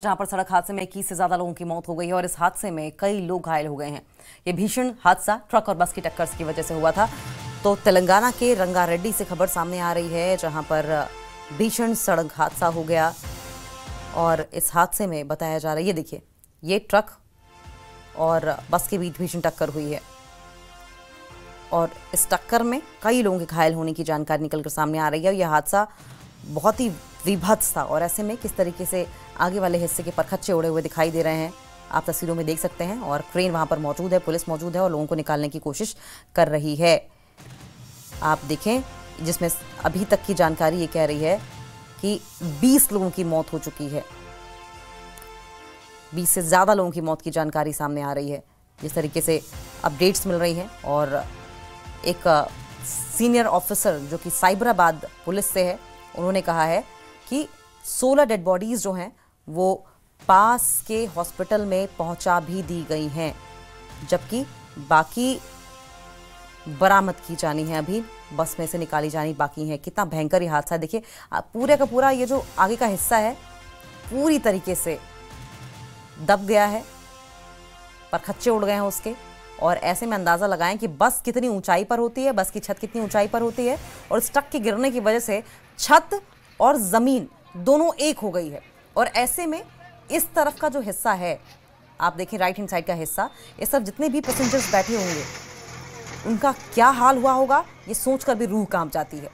जहां पर सड़क हादसे में 21 से ज्यादा लोगों की मौत हो गई है और इस हादसे में कई लोग घायल हो गए हैं। ये भीषण हादसा ट्रक और बस की टक्कर की वजह से हुआ था। तो तेलंगाना के रंगारेड्डी से खबर सामने आ रही है, जहां पर भीषण सड़क हादसा हो गया और इस हादसे में बताया जा रहा है, ये देखिए, ये ट्रक और बस के बीच भीषण टक्कर हुई है और इस टक्कर में कई लोगों के घायल होने की जानकारी निकलकर सामने आ रही है। यह हादसा बहुत ही विभत्स था और ऐसे में किस तरीके से आगे वाले हिस्से के परखच्चे उड़े हुए दिखाई दे रहे हैं, आप तस्वीरों में देख सकते हैं। और क्रेन वहां पर मौजूद है, पुलिस मौजूद है और लोगों को निकालने की कोशिश कर रही है। आप देखें, जिसमें अभी तक की जानकारी ये कह रही है कि 20 लोगों की मौत हो चुकी है। 20 से ज़्यादा लोगों की मौत की जानकारी सामने आ रही है, जिस तरीके से अपडेट्स मिल रही हैं। और एक सीनियर ऑफिसर जो कि साइबराबाद पुलिस से है, उन्होंने कहा है कि 16 डेड बॉडीज जो हैं वो पास के हॉस्पिटल में पहुंचा भी दी गई हैं, जबकि बाकी बरामद की जानी है, अभी बस में से निकाली जानी बाकी है। कितना भयंकर ये हादसा है, देखिए पूरे का पूरा ये जो आगे का हिस्सा है पूरी तरीके से दब गया है, परखच्चे उड़ गए हैं उसके। और ऐसे में अंदाज़ा लगाएं कि बस कितनी ऊंचाई पर होती है, बस की छत कितनी ऊंचाई पर होती है और इस ट्रक के गिरने की वजह से छत और ज़मीन दोनों एक हो गई है। और ऐसे में इस तरफ का जो हिस्सा है, आप देखें राइट हैंड साइड का हिस्सा, इस तरफ जितने भी पैसेंजर्स बैठे होंगे उनका क्या हाल हुआ होगा, ये सोचकर भी रूह कांप जाती है।